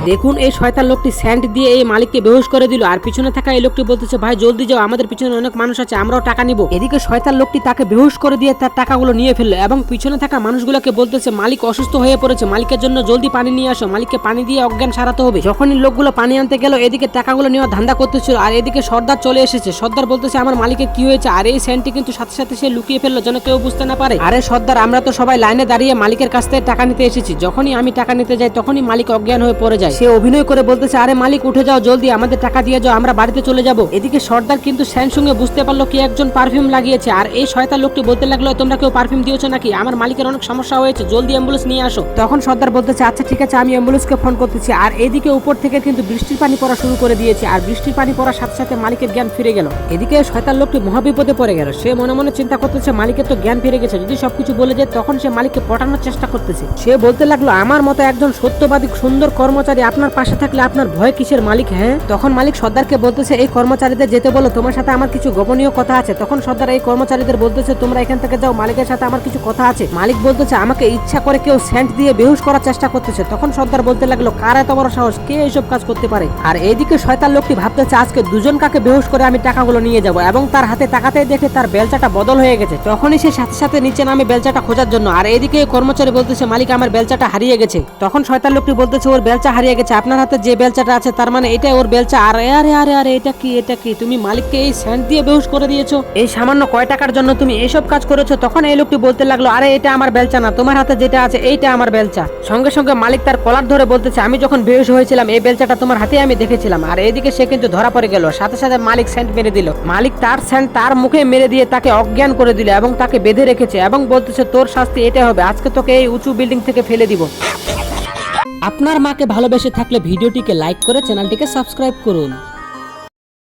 দেখুন এই শয়তান লোকটি স্যান্ড দিয়ে এই মালিককে বেহুশ করে দিল। আর পিছনে থাকা এই লোকটি বলতেছে ভাই জলদি যাও, আমাদের পিছনে অনেক মানুষ আছে, আমরাও টাকা নিব। এদিকে শয়তান লোকটি তাকে বেহুশ করে দিয়ে তার টাকাগুলো নিয়ে ফেললো এবং পিছনে থাকা মানুষগুলোকে বলতেছে মালিক অসুস্থ হয়ে পড়েছে, মালিকের জন্য জলদি পানি নিয়ে আসো, মালিককে পানি দিয়ে অজ্ঞান সারাতে হবে। যখনই লোকগুলো পানি আনতে গেল এদিকে টাকাগুলো নেওয়া ধান্দা করতেছিল আর এদিকে সর্দার চলে এসেছে। সর্দার বলতেছে আমার মালিকের কি হয়েছে, আর এই স্যান্ডটি কিন্তু সাথে সাথে সে লুকিয়ে ফেললো যেন কেউ বুঝতে না পারে। আরে সর্দার আমরা তো সবাই লাইনে দাঁড়িয়ে মালিকের কাছ থেকে টাকা নিতে এসেছি, যখনই আমি টাকা নিতে যাই তখনই মালিক অজ্ঞান হয়ে পড়ে যায়। সে অভিনয় করে বলতেছে আরে মালিক উঠে যাও জলদি, আমাদের টাকা দিয়ে যাও, আমরা বাড়িতে চলে যাব। এদিকে সর্দার কিন্তু স্যান্ড সঙ্গে বুঝতে পারলো কি একজন পারফিউম লাগিয়েছে আর এই শয়তান লোকটি বলতে লাগলো তোমরা কেউ পারফিউম দিয়েছো নাকি, আমার মালিকের অনেক সমস্যা হয়েছে, জলদি অ্যাম্বুলেন্স নিয়ে আসো। তখন সর্দার বলতেছে আচ্ছা ঠিক আছে আমি অ্যাম্বুলেন্সকে ফোন করতেছি। আর এদিকে উপর থেকে কিন্তু বৃষ্টির পানি পড়া শুরু করে দিয়েছে আর বৃষ্টির পানি পড়ার সাথে সাথে মালিকের জ্ঞান ফিরে গেল। এদিকে শয়তান লোকটি মহাবিপদে পড়ে গেল। সে মনে মনে চিন্তা করতেছে মালিকের তো জ্ঞান ফিরে গেছে, যদি সবকিছু বলে যায় তখন সে মালিককে পটানোর চেষ্টা করতেছে। সে বলতে লাগলো আমার মতো একজন সত্যবাদী সুন্দর কর্মচারী আপনার পাশে থাকলে আপনার ভয় কিসের মালিক। হ্যাঁ তখন মালিক সর্দারকে বলতেছে এই কর্মচারীদের যেতে বলো, তোমার সাথে আমার কিছু গোপনীয় কথা আছে। তখন সর্দার এই কর্মচারীদের বলতেছে তোমরা এখান থেকে যাও, মালিকের সাথে আমার কিছু কথা আছে। মালিক বলতেছে আমাকে ইচ্ছা করে কেউ সেন্ট দিয়ে বেহুশ করার চেষ্টা করতেছে। তখন সর্দার বলতে লাগলো কার এত বড় সাহস, কে এইসব কাজ করতে পারে। আর এইদিকে শয়তান লোকটি ভাবতেছে আজকে দুজন কাকে বেহুশ করে আমি টাকাগুলো নিয়ে যাব এবং তার হাতে টাকাতে দেখে তার বেলচাটা বদল হয়ে গেছে। তখনই সে সাথে সাথে নিচে নামে বেলচাটা খোঁজার জন্য। আর এইদিকে কর্মচারী বলতেছে মালিক আমার বেলচাটা হারিয়ে গেছে। তখন শয়তান লোকটি বলতেছে ওর বেলচা হারিয়ে গেছে, আপনার হাতে যে বেলচাটা আছে তার মানে এটাই ওর বেলচা। আর আরে আরে আরে এটা কি তুমি মালিককে এই স্যান্ড দিয়ে বেহুশ করে দিয়েছো, এই সামান্য কয় টাকার জন্য তুমি এইসব কাজ করেছো। তখন এই লোকটি বলতে লাগলো আরে এটা আমার বেলচা না, তোমার হাতে যেটা আছে এইটা আমার বেলচা। সঙ্গে সঙ্গে মালিক তার কলার ধরে বলতেছে আমি যখন বেহুশ হয়েছিলাম এই বেলচাটা তোমার হাতে আমি দেখেছিলাম। আর এইদিকে সে কিন্তু ধরা পড়ে গেল। সাথে সাথে মালিক স্যান্ড মেরে দিল। মালিক তার স্যান্ড তার মুখে মেরে দিয়ে তাকে অজ্ঞান করে দিল এবং তাকে বেঁধে রেখেছে এবং বলতেছে তোর শাস্তি এটা হবে, আজকে তোকে এই উঁচু বিল্ডিং থেকে ফেলে দিব। আপনার মাকে ভালোবেসে থাকলে ভিডিওটিকে লাইক করে চ্যানেলটিকে সাবস্ক্রাইব করুন।